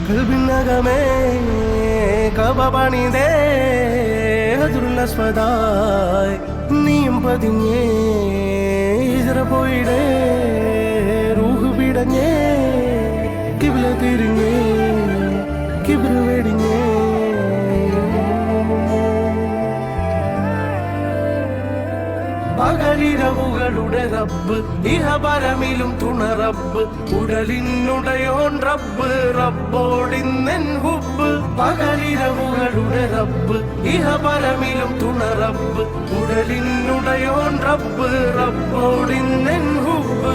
കൽബിനകമേ കബപണിതേ ഹജറുൽ നീയും പതിഞ്ഞേ ഹിജ്റ പോയിടേ റൂഹ് പിടഞ്ഞേ കിബ്ല തിരിഞ്ഞേ കിബ്ര വെടിഞ്ഞേ പകലിരവുകളുടെ റബ്ബ് ഇഹപരമിലും തുണ റബ്ബ് ഉടലിനുടയോൻ റബ്ബ് റബ്ബോടിന്നെൻ ഹുബ്ബ് പകലിരവുകളുടെ റബ്ബ് ഇഹപരമിലും തുണ റബ്ബ് ഉടലിനുടയോൻ റബ്ബ് റബ്ബോടിന്നെൻ ഹുബ്ബ്